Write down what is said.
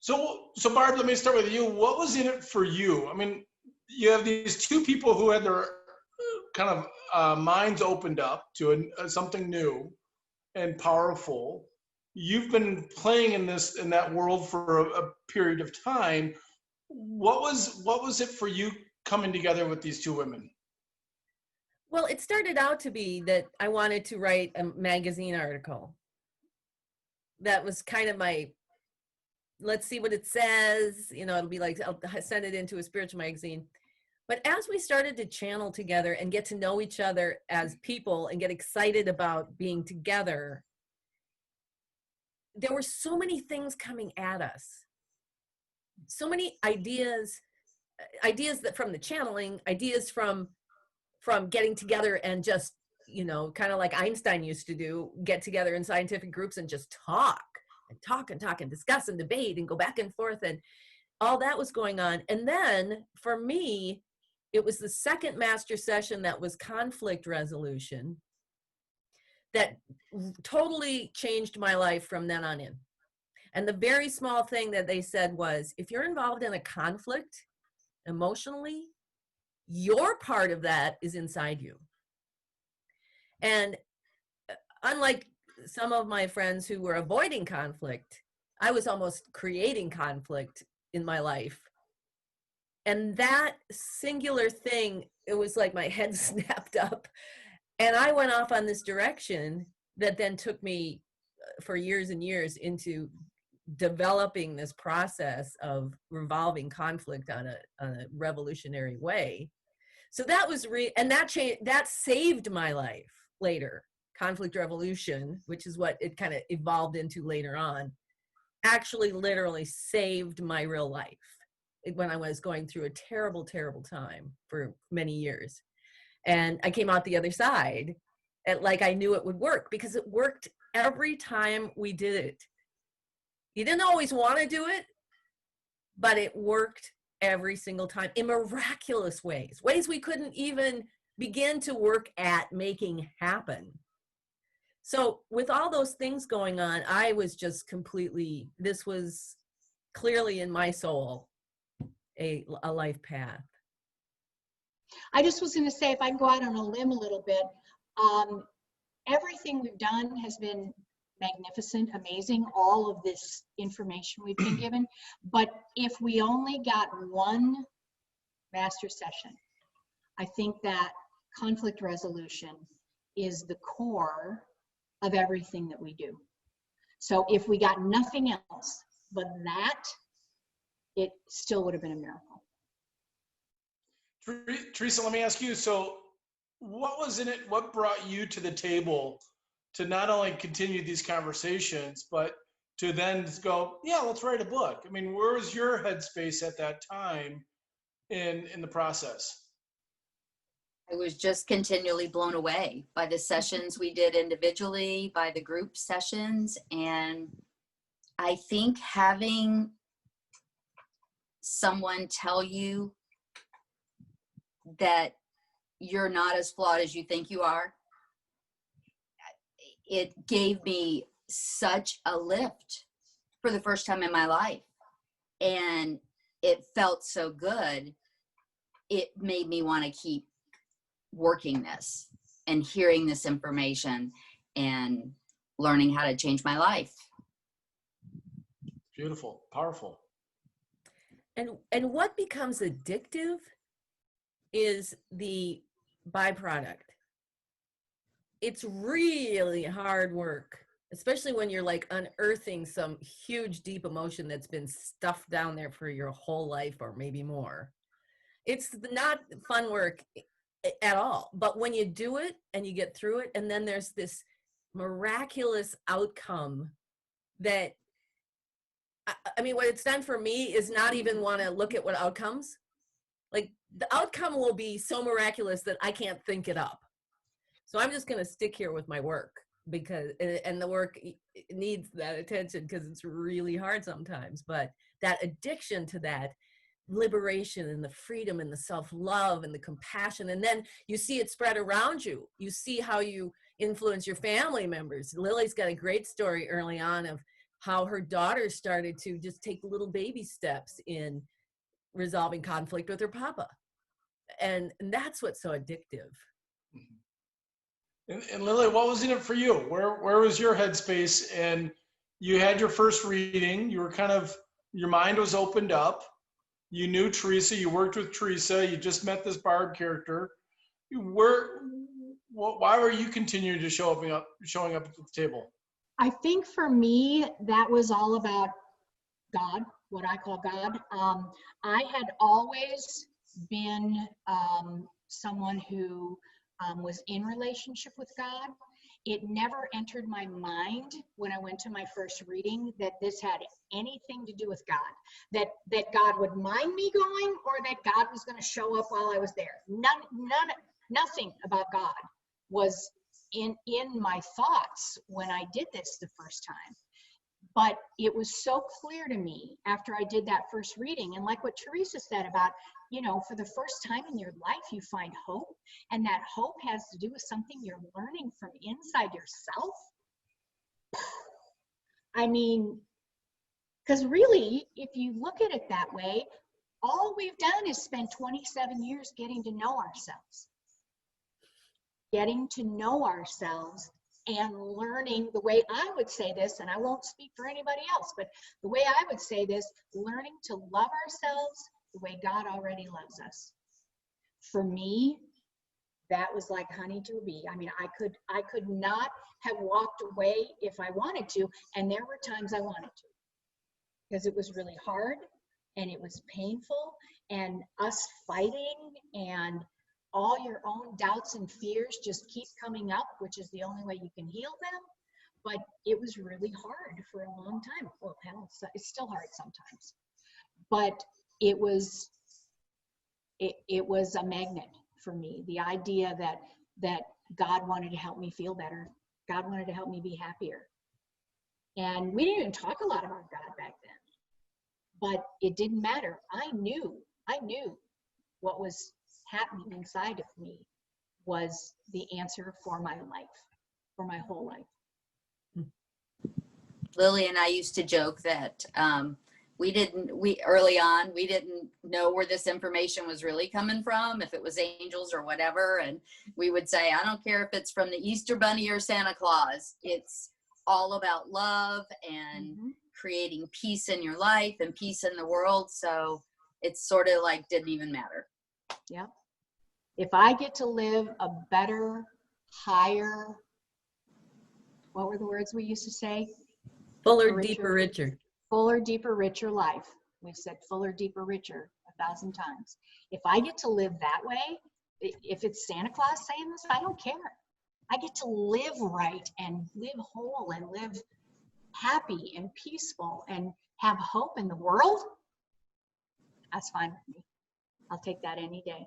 So Barb, let me start with you. What was in it for you? I mean, you have these two people who had their kind of minds opened up to something new and powerful. You've been playing in that world for a period of time. What was it for you coming together with these two women? Well, it started out to be that I wanted to write a magazine article. That was kind of my, let's see what it says. It'll be like, I'll send it into a spiritual magazine. But as we started to channel together and get to know each other as people and get excited about being together, there were so many things coming at us. So many ideas that from the channeling, ideas from getting together and just, kind of like Einstein used to do, get together in scientific groups and just talk and discuss and debate and go back and forth, and all that was going on. And then for me, it was the second master session that was conflict resolution that totally changed my life from then on in. And the very small thing that they said was, if you're involved in a conflict emotionally, your part of that is inside you. And unlike some of my friends who were avoiding conflict, I was almost creating conflict in my life. And that singular thing, it was like my head snapped up and I went off on this direction that then took me for years and years into developing this process of resolving conflict on a revolutionary way. So that was and that saved my life later. Conflict revolution, which is what it kind of evolved into later on, actually literally saved my real life when I was going through a terrible, terrible time for many years. And I came out the other side like I knew it would work, because it worked every time we did it. You didn't always want to do it, but it worked every single time in miraculous ways we couldn't even begin to work at making happen. So with all those things going on, I was just completely, this was clearly in my soul, a life path. I just was going to say, if I can go out on a limb a little bit, everything we've done has been magnificent, amazing, all of this information we've been given. But if we only got one master session, I think that conflict resolution is the core of everything that we do. So if we got nothing else but that, it still would have been a miracle. Teresa, let me ask you, so what was in it, what brought you to the table to not only continue these conversations, but to then go, yeah, let's write a book? I mean, where was your headspace at that time in the process? I was just continually blown away by the sessions we did individually, by the group sessions. And I think having someone tell you that you're not as flawed as you think you are, it gave me such a lift for the first time in my life. And it felt so good. It made me want to keep working this and hearing this information and learning how to change my life. Beautiful, powerful. And what becomes addictive is the byproduct. It's really hard work, especially when you're like unearthing some huge deep emotion that's been stuffed down there for your whole life or maybe more. It's not fun work at all. But when you do it and you get through it, and then there's this miraculous outcome that, I mean, what it's done for me is not even want to look at what outcomes. Like, the outcome will be so miraculous that I can't think it up. So I'm just going to stick here with my work, because, and the work needs that attention because it's really hard sometimes. But that addiction to that liberation and the freedom and the self-love and the compassion, and then you see it spread around you. You see how you influence your family members. Lily's got a great story early on of how her daughter started to just take little baby steps in resolving conflict with her papa. And that's what's so addictive. And Lily, what was in it for you? Where was your headspace? And you had your first reading. You were kind of, your mind was opened up. You knew Teresa. You worked with Teresa. You just met this Barb character. Why were you continuing to showing up at the table? I think for me, that was all about God, what I call God. I had always been someone who was in relationship with God. It never entered my mind when I went to my first reading that this had anything to do with God, that God would mind me going, or that God was going to show up while I was there. Nothing about God was in my thoughts when I did this the first time. But it was so clear to me after I did that first reading, and like what Teresa said about, for the first time in your life, you find hope, and that hope has to do with something you're learning from inside yourself. I mean, because really, if you look at it that way, all we've done is spend 27 years getting to know ourselves. Getting to know ourselves and learning, the way I would say this, and I won't speak for anybody else, but the way I would say this, learning to love ourselves the way God already loves us. For me, that was like honey to a bee. I mean, I could not have walked away if I wanted to, and there were times I wanted to, because it was really hard and it was painful, and us fighting, and all your own doubts and fears just keep coming up, which is the only way you can heal them. But it was really hard for a long time. Well, hell, it's still hard sometimes. But it was a magnet for me. The idea that God wanted to help me feel better. God wanted to help me be happier. And we didn't even talk a lot about God back then. But it didn't matter. I knew what was happening inside of me was the answer for my life, for my whole life. Lily and I used to joke that early on, we didn't know where this information was really coming from, if it was angels or whatever. And we would say, I don't care if it's from the Easter Bunny or Santa Claus. It's all about love and creating peace in your life and peace in the world. So it's sort of like didn't even matter. Yeah. If I get to live a better, higher, what were the words we used to say? Fuller, deeper, richer. Fuller, deeper, richer life. We've said fuller, deeper, richer 1,000 times. If I get to live that way, if it's Santa Claus saying this, I don't care. I get to live right and live whole and live happy and peaceful and have hope in the world. That's fine with me. I'll take that any day.